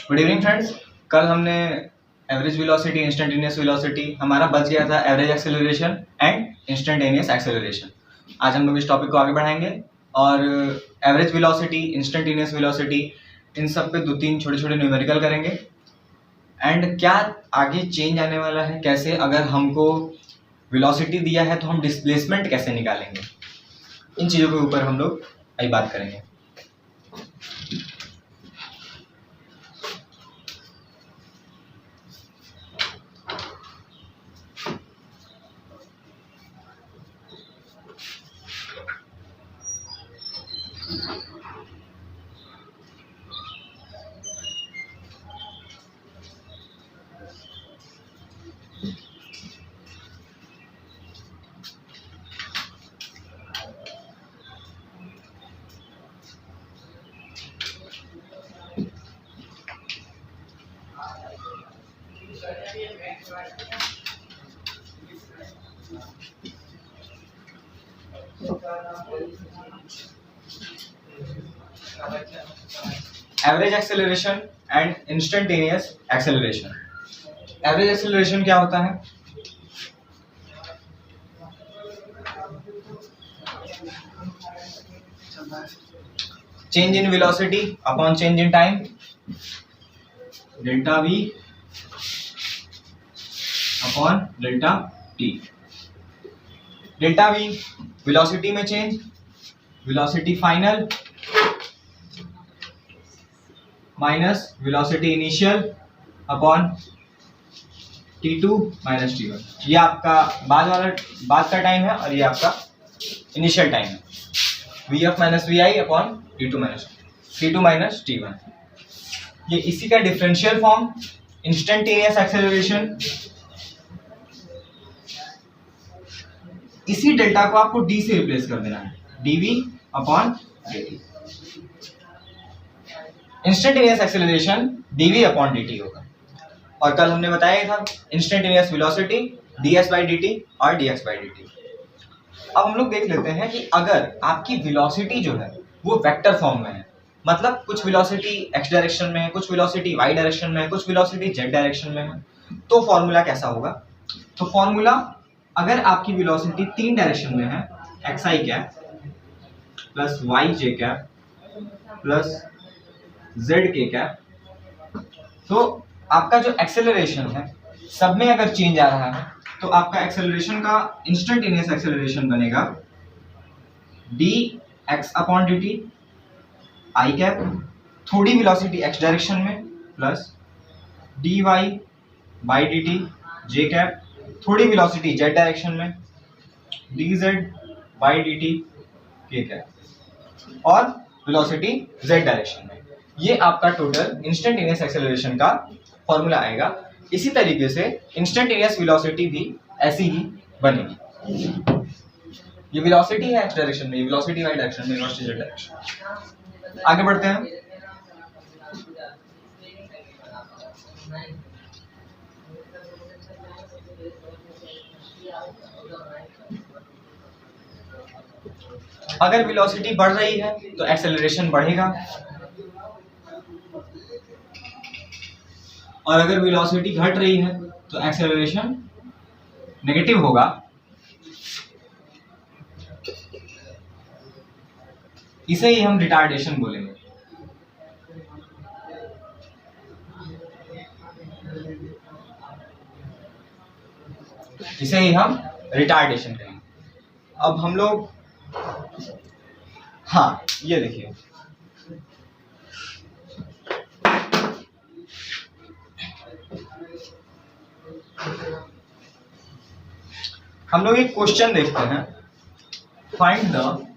Good evening friends. कल हमने average velocity, instantaneous velocity, हमारा बच गया था average acceleration and instantaneous acceleration. आज हम लोग इस टॉपिक को आगे बढ़ाएंगे और एवरेज वेलोसिटी, इंस्टेंटेनियस वेलोसिटी, इन सब पे 2-3 छोटे-छोटे न्यूमेरिकल करेंगे एंड क्या आगे चेंज आने वाला है, कैसे अगर हमको वेलोसिटी दिया है तो हम डिस्प्लेसमेंट कैसे निकालेंगे, इन चीज़ों के ऊपर हम लोग आज बात करेंगे। Average acceleration and instantaneous acceleration. Average acceleration क्या होता है? Change in velocity upon change in time, delta V upon delta T. Delta V velocity में change, velocity final minus velocity initial upon T2 minus T1। ये आपका बाद का time है और ये आपका इनिशियल टाइम है। Vf minus Vi upon T2 minus T1। ये इसी का डिफरेंशियल फॉर्म इंस्टेंटेनियस एक्सेलरेशन। इसी डेल्टा को आपको d से रिप्लेस कर देना है, dv upon dt। Instantaneous acceleration dv upon dt होगा। और कल हमने बताया था instantaneous velocity ds by dt और dx बाई dt। अब हम लोग देख लेते हैं कि अगर आपकी वेलोसिटी जो है वो वेक्टर फॉर्म में है, मतलब कुछ वेलोसिटी x डायरेक्शन में है, कुछ वेलोसिटी y डायरेक्शन में है, कुछ वेलोसिटी z डायरेक्शन में है, तो फॉर्मूला कैसा होगा? तो फॉर्मूला, अगर आपकी वेलोसिटी 3 डायरेक्शन में है, xi cap plus yj cap plus zk cap, तो आपका जो एक्सेलरेशन है सब में अगर चेंज आ रहा है तो आपका एक्सेलरेशन का इंस्टेंटेनियस एक्सेलरेशन बनेगा dx upon dt i cap, थोड़ी वेलोसिटी x डायरेक्शन में, plus dy by dt j cap, थोड़ी वेलोसिटी z डायरेक्शन में, dz by dt k cap, और वेलोसिटी z डायरेक्शन में। ये आपका टोटल इंस्टेंटेनियस एक्सेलरेशन का फॉर्मूला आएगा। इसी तरीके से इंस्टेंटेनियस वेलोसिटी भी ऐसी ही बनेगी। ये वेलोसिटी है x डायरेक्शन में, ये वेलोसिटी y डायरेक्शन में, वेलोसिटी z डायरेक्शन। आगे बढ़ते हैं। अगर वेलोसिटी बढ़ रही है तो एक्सेलरेशन बढ़ेगा, और अगर वेलोसिटी घट रही है तो एक्सेलरेशन नेगेटिव होगा। इसे ही हम रिटार्डेशन बोलेंगे। इसे ही हम रिटार्डेशन कहेंगे। अब हम लोग, हाँ ये देखिए, हम लोग एक क्वेश्चन देखते हैं। Find the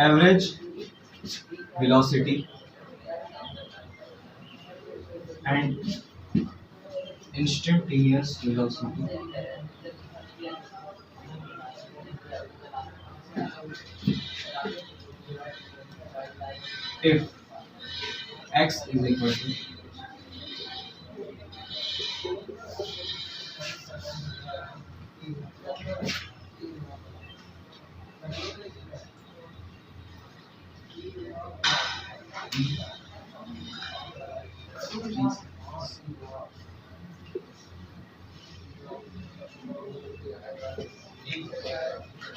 average velocity and instantaneous velocity if x is equal to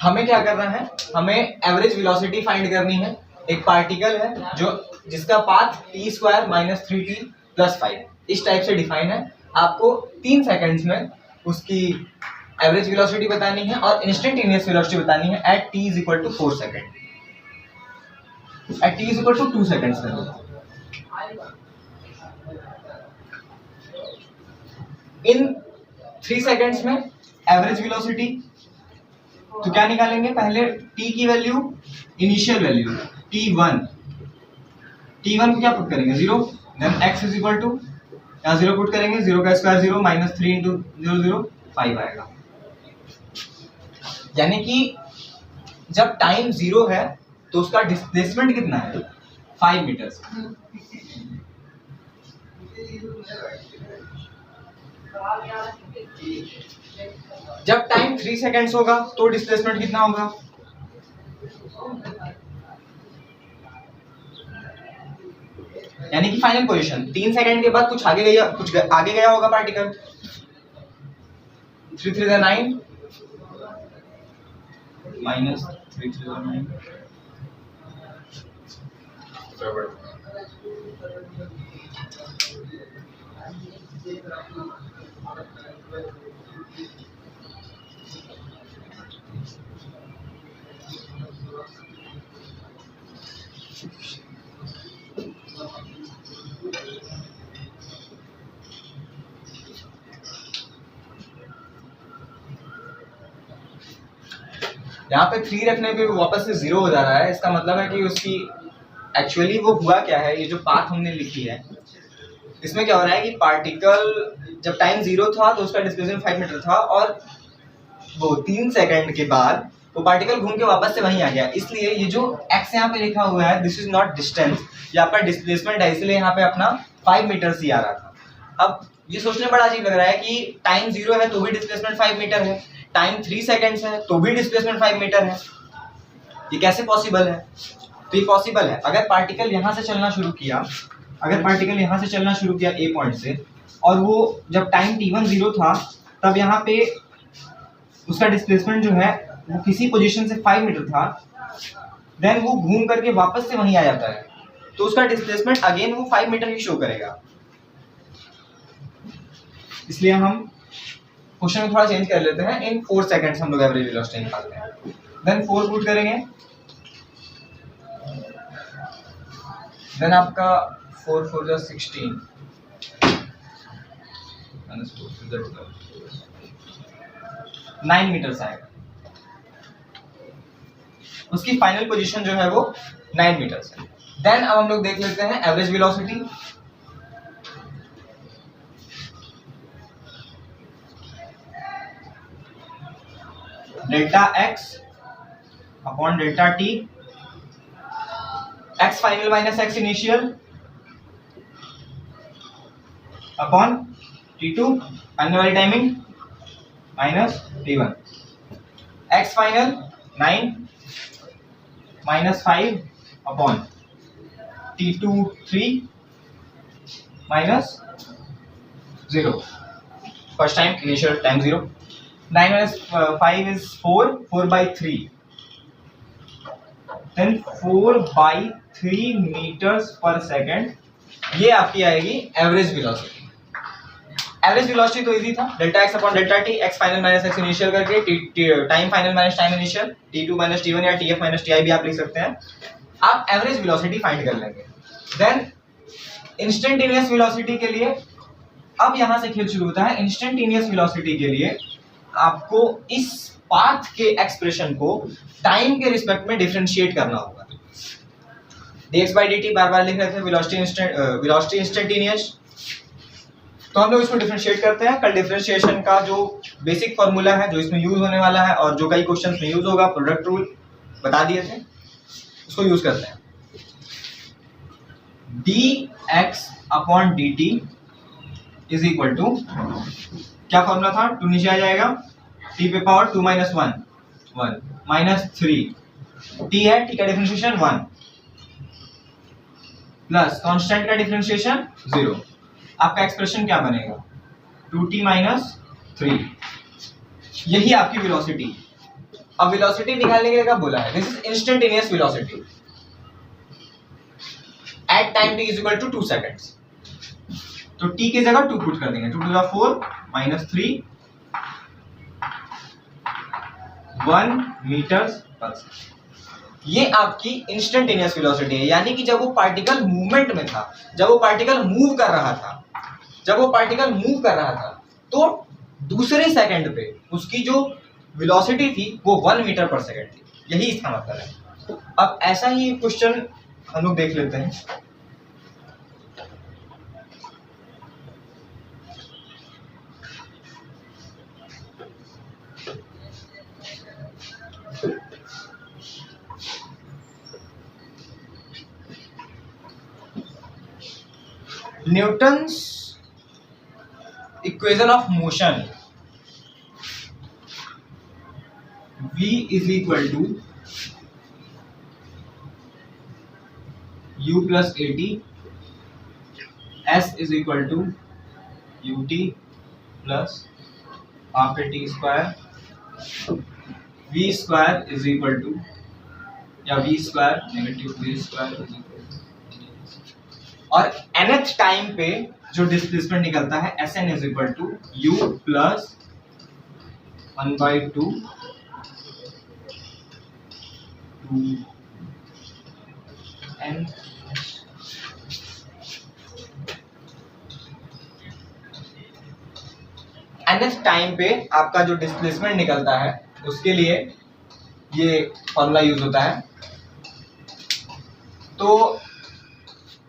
हमें क्या करना है, हमें एवरेज वेलोसिटी फाइंड करनी है। एक पार्टिकल है जो जिसका path t square minus 3t plus 5 इस टाइप से डिफाइन है। आपको 3 सेकंड्स में उसकी एवरेज वेलोसिटी बतानी है और इंस्टेंटेनियस वेलोसिटी बतानी है at t is equal to 4 second, at t is equal to 2 seconds में। इन 3 सेकंड्स में एवरेज वेलोसिटी, तो क्या निकालेंगे, पहले t की वैल्यू, इनिशियल वैल्यू t1 को क्या पुट करेंगे 0, then x is equal to यहाँ 0 पुट करेंगे, 0 का स्क्वायर 0 माइनस 3 इंटू 0 0 5 आएगा। यानी कि जब टाइम 0 है तो उसका डिस्प्लेसमेंट कितना है 5 मीटर्स। जब टाइम 3 सेकेंड्स होगा तो डिस्प्लेसमेंट कितना होगा, यानी कि फाइनल पोजीशन 3 सेकंड के बाद कुछ आगे गया होगा पार्टिकल। 3 3 9 माइनस 3 3 9 यहाँ पे 3 रखने पे वापस से 0 हो जा रहा है। इसका मतलब है कि उसकी एक्चुअली वो हुआ क्या है, ये जो पाथ हमने लिखी है इसमें क्या हो रहा है कि पार्टिकल जब टाइम 0 था तो उसका डिस्प्लेसमेंट 5 मीटर था और वो 3 सेकंड के बाद वो पार्टिकल घूम के वापस से वहीं आ गया। इसलिए ये जो x यहाँ पे लिखा हुआ है दिस इज नॉट डिस्टेंस, ये आपका डिस्प्लेसमेंट है, इसलिए यहाँ पे अपना 5 मीटर ही आ रहा था। अब ये सोचने बड़ा अजीब लग रहा है कि टाइम 0 है तो भी डिस्प्लेसमेंट 5 मीटर है, टाइम 3 सेकंड्स है तो भी डिस्प्लेसमेंट 5 मीटर है, ये कैसे पॉसिबल है? तो ये पॉसिबल है अगर पार्टिकल यहाँ से चलना शुरू किया, ए पॉइंट से, और वो जब टाइम t1 0 था तब यहाँ पे उसका डिस्प्लेसमेंट जो है वो किसी पोजीशन से 5 मीटर था, देन वो घूम करके वापस से वहीं आ जाता है तो उसका डिस्प्लेसमेंट अगेन वो 5 मीटर ही शो करेगा। इसलिए हम क्वेश्चन में थोड़ा चेंज कर लेते हैं। इन 4 सेकंड्स हम लोग एवरेज वेलोसिटी निकालते हैं, देन 4 पुट करेंगे, देन आपका 4 4 जो 16 9 मीटर्स आएगा। उसकी फाइनल पोजीशन जो है वो 9 मीटर्स है। देन अब हम लोग देख लेते हैं average velocity. Delta x upon delta t, x final minus x initial upon t2 आने वाली timing minus t1, x final 9 minus 5 upon t2 3 minus 0, first time initial time 0, 9 minus 5 is 4 by 3, then 4 by 3 meters per second, ये आपकी आएगी average velocity. Average velocity तो easy था, delta x upon delta t, x final minus x initial करके time final minus time initial, t2 minus t1 या tf minus ti भी आप लिख सकते हैं। आप एवरेज वेलोसिटी फाइंड कर लेंगे। देन इंस्टेंटेनियस वेलोसिटी के लिए अब यहां से खेल शुरू होता है। इंस्टेंटेनियस वेलोसिटी के लिए आपको इस पाथ के एक्सप्रेशन को टाइम के रिस्पेक्ट में डिफरेंशिएट करना होगा। dx by dt बार बार लिख रहे थे, वेलोसिटी इंस्टेंटेनियस, तो हम लोग इसको डिफरेंशिएट करते हैं। कल डिफरेंशिएशन का जो बेसिक फार्मूला है जो इसमें यूज होने वाला है और जो कई क्वेश्चंस में यूज होगा, प्रोडक्ट रूल बता दिए थे, उसको यूज करते हैं। dx upon dt is equal to, क्या फॉर्मूला था, 2 नीचे आ जाएगा, t पे पावर 2 माइनस 1 माइनस 3, t है, t का डिफरेंशिएशन 1 प्लस कांस्टेंट का डिफरेंशिएशन 0। आपका एक्सप्रेशन क्या बनेगा, 2t माइनस 3, यही आपकी वेलोसिटी। अब वेलोसिटी निकालने के लिए क्या बोला है, this is instantaneous velocity at time t is equal to 2 seconds. तो t की जगह 2 पुट कर देंगे, 2 to the 4 -3 1 metres per second. ये आपकी इंस्टेंटेनियस वेलोसिटी है, यानी कि जब वो पार्टिकल मूवमेंट में था, जब वो पार्टिकल मूव कर रहा था, तो दूसरे सेकंड पे उसकी जो वेलोसिटी थी वो 1 मीटर पर सेकंड थी। यही इसका मतलब है। अब ऐसा ही क्वेश्चन हम लोग देख लेते हैं। Newton's equation of motion v is equal to u plus at, s is equal to ut plus half at square, v square is equal to, या v square negative v square is equal to, और nth time पे जो displacement निकलता है Sn is equal to u plus 1/2 n nth time पे आपका जो displacement निकलता है उसके लिए ये फॉर्मूला यूज होता है। तो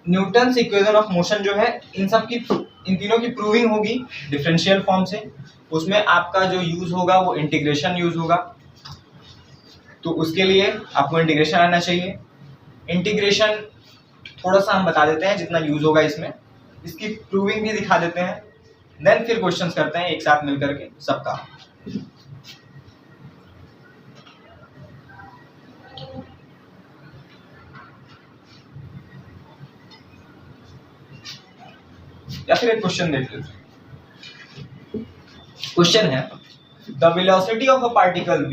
न्यूटन्स इक्वेशन ऑफ मोशन जो है इन तीनों की प्रूविंग होगी डिफरेंशियल फॉर्म से। उसमें आपका जो यूज होगा वो इंटीग्रेशन यूज होगा, तो उसके लिए आपको इंटीग्रेशन आना चाहिए। इंटीग्रेशन थोड़ा सा हम बता देते हैं जितना यूज होगा इसमें, इसकी प्रूविंग भी दिखा देते हैं, देन फिर क्वेश्चंस करते हैं एक साथ मिलकर के सबका। या फिर एक क्वेश्चन देख लेते हैं। क्वेश्चन है the velocity of a particle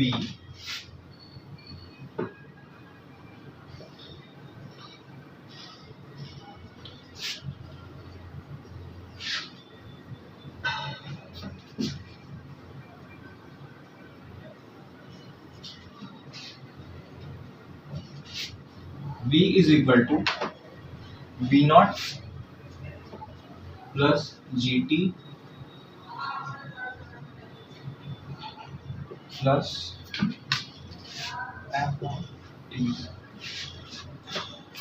v is equal to v naught plus gt plus f t.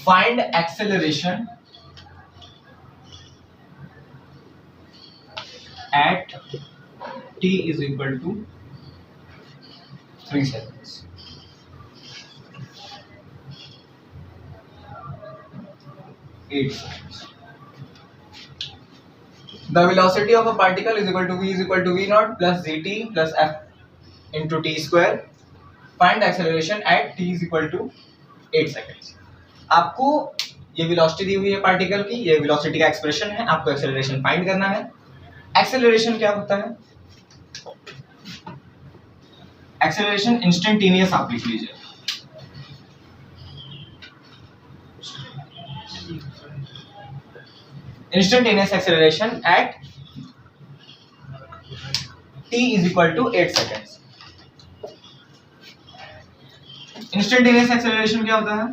Find acceleration at t is equal to 3 seconds. The velocity of a particle is equal to v naught plus gt plus f into t square. Find acceleration at t is equal to 8 seconds. आपको ये velocity दी हुई है particle की, ये velocity का expression है, आपको acceleration find करना है। एक्सेलरेशन क्या होता है? एक्सेलरेशन इंस्टेंटेनियस आप लिख लीजिए। Instantaneous acceleration at t is equal to 8 seconds. Instantaneous acceleration क्या होता है?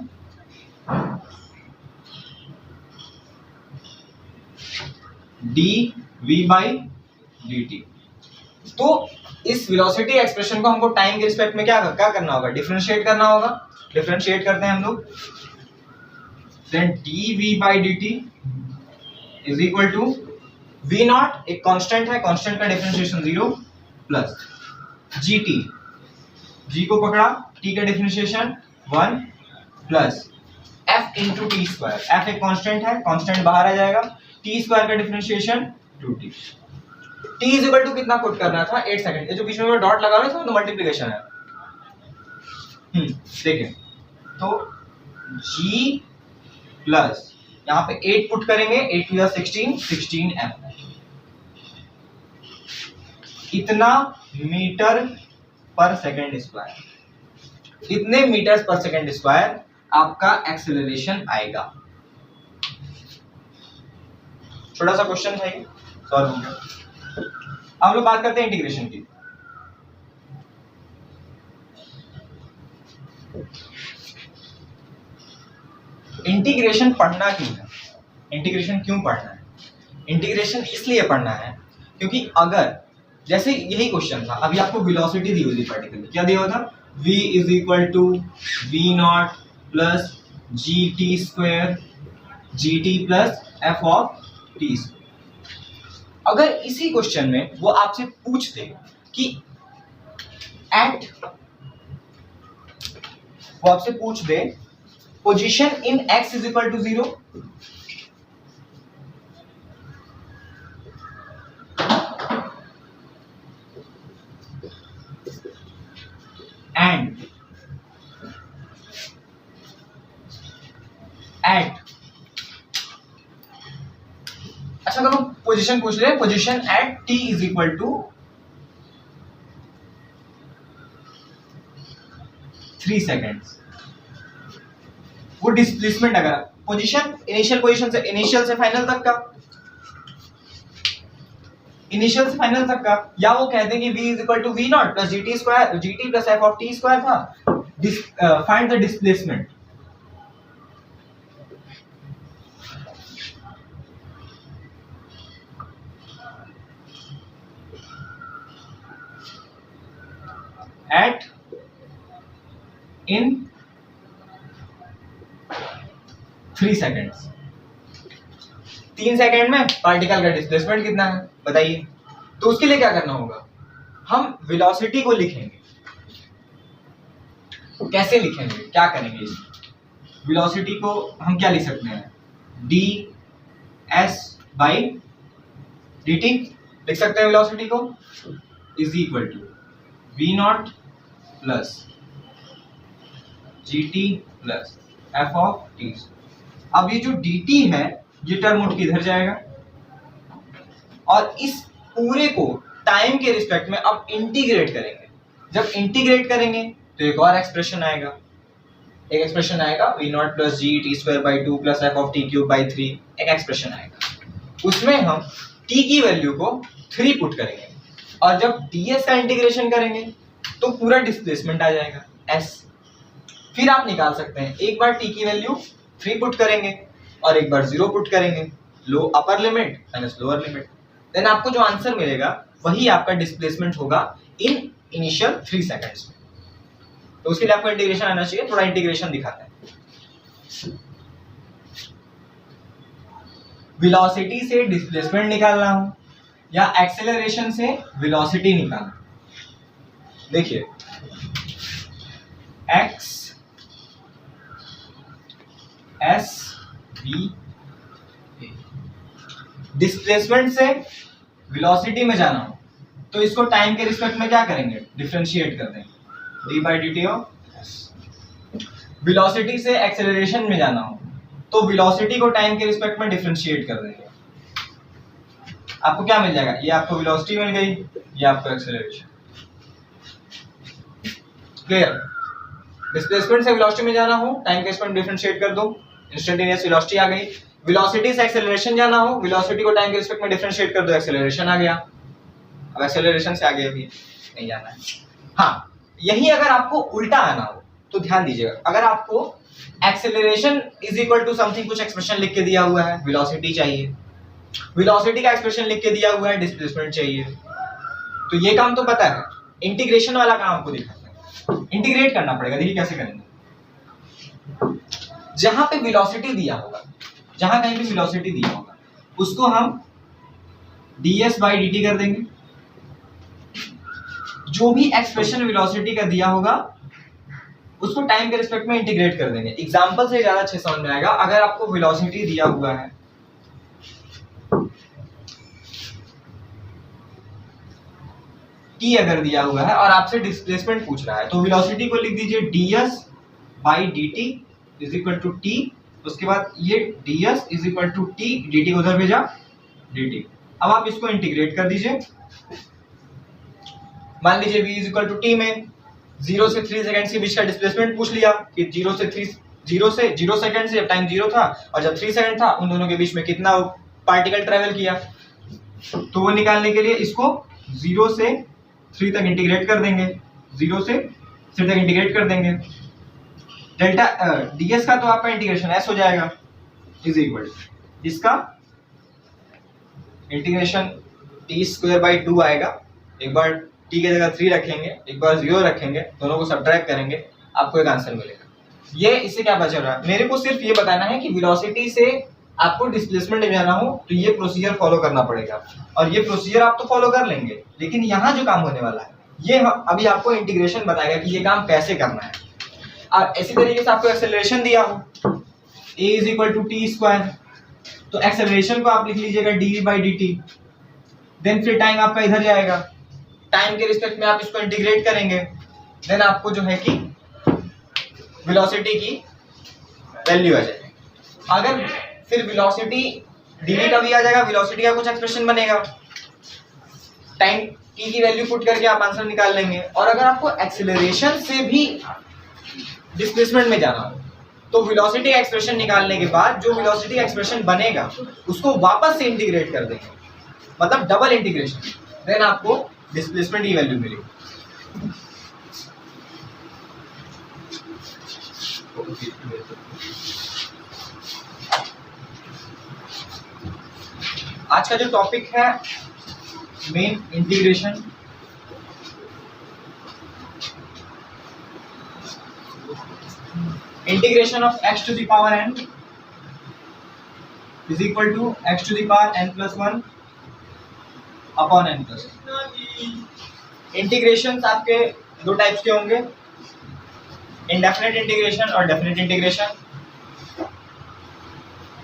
dv by dt। तो इस वेलोसिटी एक्सप्रेशन को हमको टाइम के रिस्पेक्ट में क्या करना होगा? डिफरेंशिएट करना होगा। डिफरेंशिएट करते हैं हम लोग, then dv by dt is equal to v naught, एक कांस्टेंट है, कांस्टेंट का डिफरेंशिएशन 0 प्लस gt, g को पकड़ा, t का differentiation 1 plus f into T square, f एक कांस्टेंट है, कांस्टेंट बाहर आ जाएगा, t स्क्वायर का differentiation 2t। t is equal to कितना पुट करना था? 8 सेकंड। ये जो बीच में डॉट लगा रहा है तो मल्टीप्लिकेशन है। देखिए तो g प्लस यहाँ पे 8 पुट करेंगे, 8 टू 16, 16f, इतना मीटर पर सेकंड स्क्वायर। इतने मीटर्स पर सेकेंड स्क्वायर आपका एक्सेलरेशन आएगा। छोटा सा क्वेश्चन था ये, सॉल्व हो गया। हम लोग बात करते हैं इंटीग्रेशन की। इंटीग्रेशन पढ़ना क्यों है? इंटीग्रेशन क्यों पढ़ना है? इंटीग्रेशन इसलिए पढ़ना है क्योंकि अगर जैसे यही क्वेश्चन था, अभी आपको वेलोसिटी दी हुई थी पर्टिकुलर, क्या दिया हुआ था? v is equal to V naught plus G T square G T plus F of T square. अगर इसी क्वेश्चन में वो आपसे पूछते कि वो आपसे पूछ दे position in x is equal to 0, and at, अच्छा करो पोजीशन पूछ रहे, position at t is equal to 3 seconds. वो डिस्प्लेसमेंट अगर पोजीशन इनिशियल से फाइनल तक का, या वो कहते हैं कि v is equal to V naught plus G T square G T plus F of T square था, find the displacement. At in 3 seconds. 3 second में पार्टिकल का डिस्प्लेसमेंट कितना है बताइए? तो उसके लिए क्या करना होगा? हम वेलोसिटी को लिखेंगे। कैसे लिखेंगे, क्या करेंगे? वेलोसिटी को हम क्या लिख सकते हैं? D S by D T लिख सकते हैं वेलोसिटी को, is equal to V naught plus G T plus F of T. अब ये जो dt है ये टर्म उठ के इधर जाएगा और इस पूरे को टाइम के रिस्पेक्ट में अब इंटीग्रेट करेंगे। जब इंटीग्रेट करेंगे तो एक और एक्सप्रेशन आएगा, v not plus G T square by 2 plus F of T cube by 3, एक एक्सप्रेशन आएगा। उसमें हम t की वैल्यू को 3 पुट करेंगे और जब ds का इंटीग्रेशन करेंगे तो पूरा डिस्प्लेसमेंट आ जाएगा s। फिर आप निकाल सकते हैं, एक बार t की वैल्यू 3 पुट करेंगे और एक बार 0 पुट करेंगे, लो upper limit minus lower limit, then आपको जो आंसर मिलेगा वही आपका डिस्प्लेसमेंट होगा इन इनिशियल 3 सेकंड्स में। तो उसके लिए आपको इंटीग्रेशन आना चाहिए, थोड़ा इंटीग्रेशन दिखाते हैं। वेलोसिटी से डिस्प्लेसमेंट निकालना हो या एक्सेलरेशन से वेलोसिटी निकालना, देखिए x एस बी, डिस्प्लेसमेंट से वेलोसिटी में जाना हो तो इसको टाइम के रिस्पेक्ट में क्या करेंगे? डिफरेंशिएट कर देंगे, d by D T of S. Velocity से एक्सेलरेशन में जाना हो तो वेलोसिटी को टाइम के रिस्पेक्ट में डिफरेंशिएट कर देंगे। आपको क्या मिल जाएगा? ये आपको वेलोसिटी मिल गई, ये आपको एक्सेलरेशन। क्लियर? डिस्प्लेसमेंट से वेलोसिटी में जाना हो टाइम के रिस्पेक्ट में डिफरेंशिएट कर दो, इंस्टेंटेनियस वेलोसिटी आ गई। वेलोसिटी से एक्सेलरेशन जाना हो, वेलोसिटी को टाइम के रिस्पेक्ट में डिफरेंशिएट कर दो, एक्सेलरेशन आ गया। अब एक्सेलरेशन से आगे अभी नहीं जाना है। हाँ, यही अगर आपको उल्टा आना हो तो ध्यान दीजिएगा, अगर आपको acceleration is equal to something, कुछ एक्सप्रेशन लिख के दिया हुआ है, वेलोसिटी चाहिए, वेलोसिटी का एक्सप्रेशन लिख के दिया हुआ है, डिस्प्लेसमेंट चाहिए, तो ये काम तो पता है, इंटीग्रेशन वाला काम आपको दिखाता है। इंटीग्रेट करना पड़ेगा, देखिए कैसे करेंगे। जहां पे वेलोसिटी दिया होगा, जहां कहीं भी वेलोसिटी दिया होगा उसको हम ds बाई डी टी कर देंगे। जो भी एक्सप्रेशन वेलोसिटी का दिया होगा उसको टाइम के रिस्पेक्ट में इंटीग्रेट कर देंगे। एग्जांपल से ज्यादा अच्छे समझ में आएगा। अगर आपको वेलोसिटी दिया हुआ है t अगर दिया हुआ है और आपसे डिस्प्लेसमेंट पूछ रहा है तो वेलोसिटी को लिख दीजिए ds by D T is equal to T, उसके बाद ये ds is equal to T, dt को उधर भेजा dt। अब आप इसको इंटीग्रेट कर दीजिए। मान लीजिए v is equal to T में 0 से 3 सेकंड्स के बीच का डिस्प्लेसमेंट पूछ लिया कि 0 सेकंड से जब टाइम 0 था और जब 3 सेकंड था उन दोनों के बीच में कितना पार्टिकल ट्रेवल किया, तो वो निकालने के लिए इसको 0 से 3 तक इंटीग्रेट कर देंगे, 0 से 3 तक इंटीग्रेट कर देंगे। डेल्टा ds का तो आपका इंटीग्रेशन s हो जाएगा इज इक्वल इसका इंटीग्रेशन t²/2 आएगा। एक बार t की जगह 3 रखेंगे, एक बार 0 रखेंगे, दोनों को सब्ट्रैक्ट करेंगे, आपको एक आंसर मिलेगा। ये इससे क्या पता चल रहा है, मेरे को सिर्फ ये बताना है कि वेलोसिटी से आपको डिस्प्लेसमेंट में जाना हो तो ये प्रोसीजर फॉलो करना पड़ेगा, और ये प्रोसीजर आप तो फॉलो कर लेंगे, लेकिन यहाँ जो काम होने वाला है ये अभी आपको इंटीग्रेशन बताएगा कि ये काम कैसे करना है। और इसी तरीके से आपको एक्सेलरेशन दिया हो a = t², तो एक्सेलरेशन को आप लिख लीजिएगा dv/dt। देन फिर टाइम आपका इधर जाएगा, टाइम के रिस्पेक्ट में आप इसको इंटीग्रेट करेंगे, देन आपको जो है कि वेलोसिटी की वैल्यू आ जाएगी। अगर फिर वेलोसिटी dv का भी आ जाएगा, वेलोसिटी का कुछ एक्सप्रेशन बनेगा, टाइम t की वैल्यू पुट करके आप आंसर निकाल लेंगे। और अगर आपको एक्सेलरेशन से भी डिस्प्लेसमेंट में जाना हो तो वेलोसिटी एक्सप्रेशन निकालने के बाद जो वेलोसिटी एक्सप्रेशन बनेगा उसको वापस से इंटीग्रेट कर देंगे, मतलब डबल इंटीग्रेशन, देन आपको डिस्प्लेसमेंट की वैल्यू मिलेगी। आज का जो टॉपिक है main integration, integration of x to the power n is equal to x to the power n+1 upon n+1। Integrations आपके दो टाइप्स के होंगे, इंडेफिनिट इंटीग्रेशन और डेफिनिट इंटीग्रेशन।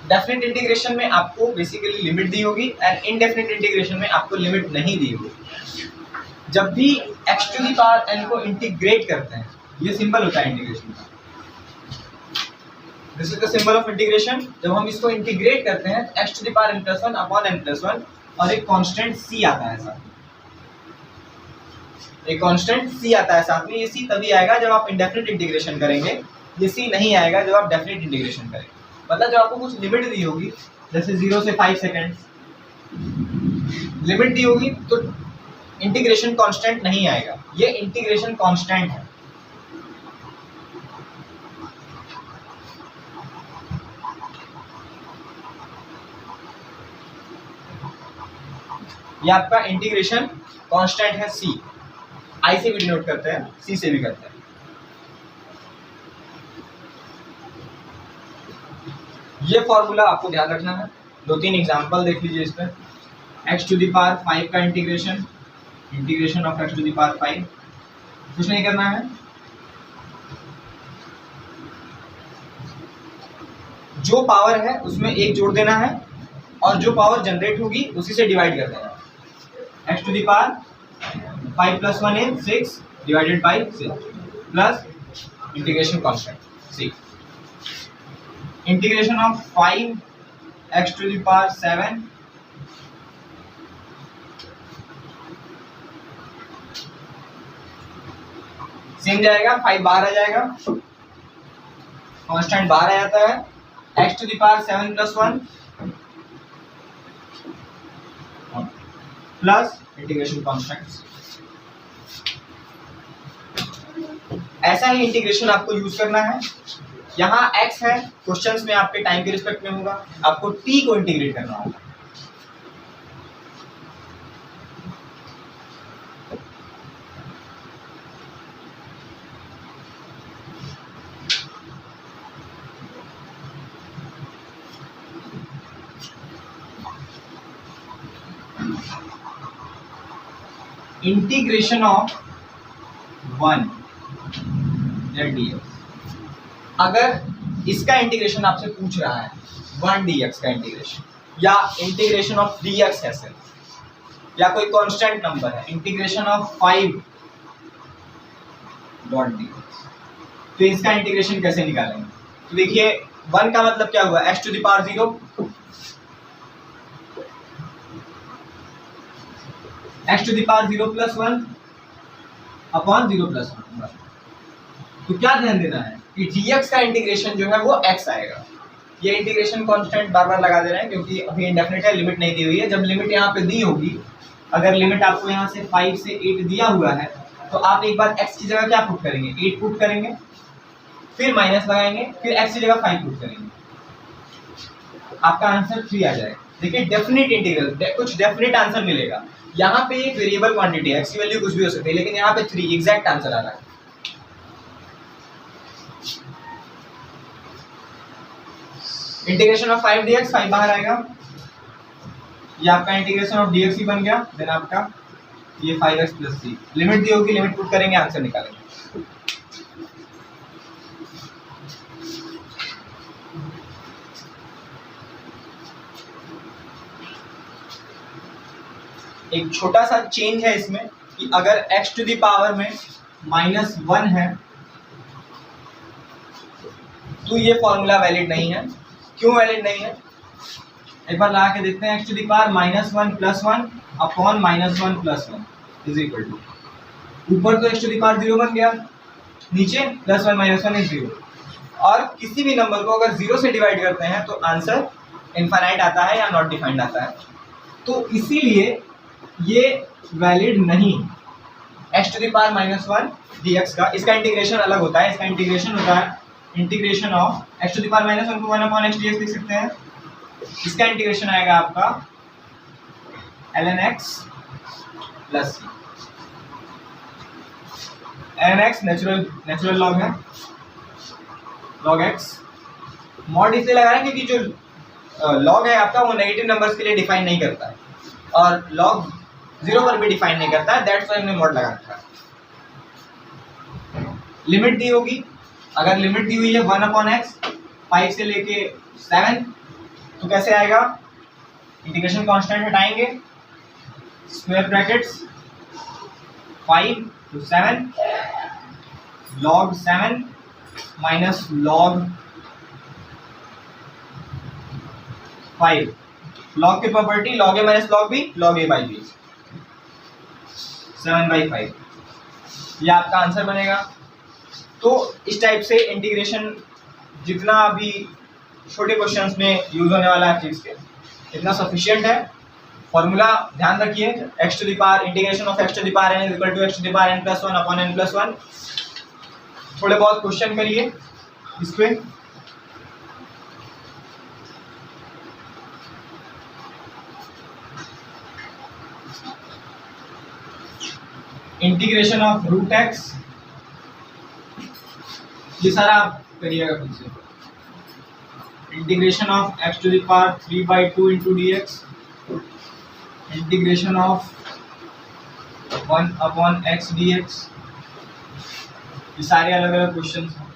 डेफिनिट इंटीग्रेशन में आपको बेसिकली लिमिट दी होगी एंड इनडेफिनिट इंटीग्रेशन में आपको लिमिट नहीं दी होगी। जब भी x to the power n को इंटीग्रेट करते हैं, ये सिंबल होता है इंटीग्रेशन का, this is the symbol of integration. जब हम इसको इंटीग्रेट करते हैं x to the power n+1 upon n+1 और एक कांस्टेंट c आता है साथ में, एक कांस्टेंट c आता है साथ में। ये c तभी आएगा जब आप इंडेफिनिट इंटीग्रेशन करेंगे, ये c नहीं आएगा जब आप डेफिनिट इंटीग्रेशन करेंगे। मतलब जब आपको कुछ लिमिट दी होगी, जैसे 0 से 5 सेकंड लिमिट दी होगी तो इंटीग्रेशन कांस्टेंट नहीं आएगा, ये इंटीग्रेशन कांस्टेंट है। ये आपका इंटीग्रेशन कांस्टेंट है c, i से भी डिनोट करते हैं, c से भी करते हैं। ये फॉर्मूला आपको ध्यान रखना है। 2-3 एग्जांपल देख लीजिए इसमें। x to the power 5 का integration, integration of x to the power 5, कुछ नहीं करना है, जो पावर है उसमें एक जोड़ देना है और जो पावर जनरेट होगी उसी से डिवाइड कर देना है। x to the power 5 + 1 is 6 divided by 6 plus integration constant c, integration of 5 x to the power 7 same जाएगा, 5 बाहर आ जाएगा, कांस्टेंट बाहर आ जाता है, x to the power 7 + 1 plus integration constant. ऐसा ही इंटीग्रेशन आपको यूज करना है। यहाँ x है, क्वेश्चंस में आपके टाइम के रिस्पेक्ट में होगा, आपको t को इंटीग्रेट करना होगा। इंटीग्रेशन ऑफ 1 dx, अगर इसका इंटीग्रेशन आपसे पूछ रहा है 1 dx का इंटीग्रेशन, या इंटीग्रेशन ऑफ dx है सर, या कोई कांस्टेंट नंबर है, इंटीग्रेशन ऑफ 5 dx, तो इसका इंटीग्रेशन कैसे निकालेंगे? तो देखिए 1 का मतलब क्या हुआ, x to the power 0, x to the power 0 + 1 upon 0 + 1, तो क्या ध्यान देना है कि dx का इंटीग्रेशन जो है वो x आएगा। ये इंटीग्रेशन कांस्टेंट बार बार लगा दे रहे हैं क्योंकि अभी इंडेफिनिट है, लिमिट नहीं दी हुई है। जब लिमिट यहाँ पे दी होगी, अगर लिमिट आपको यहाँ से 5 से 8 दिया हुआ है तो आप एक बार x की जगह क्या पुट करेंगे, 8 पुट करेंगे, फिर माइनस लगाएंगे, फिर x की जगह 5 पुट करेंगे, आपका आंसर 3 आ जाएगा। देखिए डेफिनेट इंटीग्रल, कुछ डेफिनेट आंसर मिलेगा। यहाँ पे एक वेरिएबल क्वांटिटी है, x की वैल्यू कुछ भी हो सकती है, लेकिन यहाँ पे 3 एग्जैक्ट आंसर आ रहा है। इंटीग्रेशन ऑफ 5 dx, 5 बाहर आएगा, ये आपका इंटीग्रेशन ऑफ dx ही बन गया। देन आपका ये 5x + c, लिमिट दी होगी, लिमिट पुट करेंगे, आंसर निकालेंगे। एक छोटा सा चेंज है इसमें कि अगर x टू द पावर में -1 है तो ये फॉर्मूला वैलिड नहीं है। क्यों वैलिड नहीं है, एक बार लगा के देखते हैं। x to the power -1 + 1 upon -1 + 1 is equal to, ऊपर तो x टू द पावर 0 बन गया, नीचे +1 - 1 इज 0। और किसी भी नंबर को अगर 0 से डिवाइड करते हैं तो आंसर इनफाइनाइट आता है या नॉट डिफाइंड आता है। तो इसीलिए ये वैलिड नहीं। x to the power -1 dx का, इसका इंटीग्रेशन अलग होता है। इसका इंटीग्रेशन होता है integration of x to the power -1 को 1/x dx लिख सकते हैं। इसका इंटीग्रेशन आएगा आपका ln x + c। ln x natural log है, log x। मॉड इसलिए लगा रहे हैं क्योंकि जो लॉग है आपका वो नेगेटिव नंबर्स के लिए डिफाइन नहीं करता है और लॉग 0 पर भी डिफाइन नहीं करता है, दैट्स व्हाई हमने मॉड लगा रखा है। लिमिट दी होगी, अगर लिमिट दी हुई है 1/x 5 से लेके 7, तो कैसे आएगा, इंटीग्रेशन कांस्टेंट हटाएंगे, square brackets 5 to 7 log 7 minus log 5। log की property log a minus log b, log a by b, 7/5, ये आपका आंसर बनेगा। तो इस टाइप से इंटीग्रेशन जितना अभी छोटे क्वेश्चंस में यूज होने वाला है फिजिक्स के, इतना सफिशिएंट है। फॉर्मूला ध्यान रखिए, x to the power integration of x to the power n is equal to x to the power n + 1 upon n + 1। थोड़े बहुत क्वेश्चन करिए इस पे। इंटीग्रेशन ऑफ √x, ये सारा आप करिएगा खुद से। Integration of x to the power 3/2 into dx, integration of 1/x dx, ये सारे अलग अलग क्वेश्चन हैं।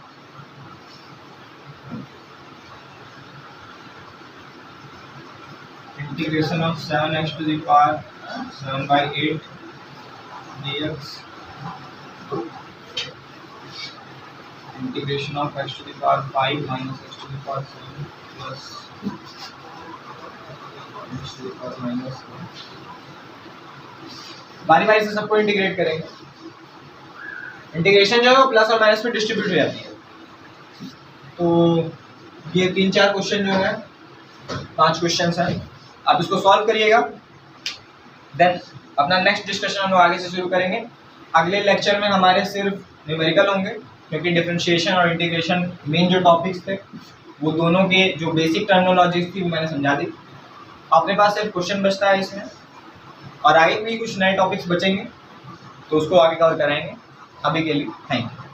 Integration of 7x to the power 7/8 dx, integration of x to the power 5 minus x to the power 7 plus x to the power -1। बारी बारी से सबको integrate करेंगे। इंटीग्रेशन जो है वो प्लस और माइनस में डिस्ट्रीब्यूट हो जाती है। तो ये 3-4 क्वेश्चन जो है, 5 क्वेश्चन हैं, आप इसको सॉल्व करिएगा। देन अपना नेक्स्ट डिस्कशन हम लोग आगे से शुरू करेंगे। अगले लेक्चर में हमारे सिर्फ न्यूमेरिकल होंगे क्योंकि डिफरेंशिएशन और इंटीग्रेशन मेन जो टॉपिक्स थे वो दोनों के जो बेसिक टर्मिनोलॉजीज थी वो मैंने समझा दी। अपने पास सिर्फ क्वेश्चन बचता है इसमें, और आगे भी कुछ नए टॉपिक्स बचेंगे तो उसको आगे कवर कराएंगे। अभी के लिए थैंक यू।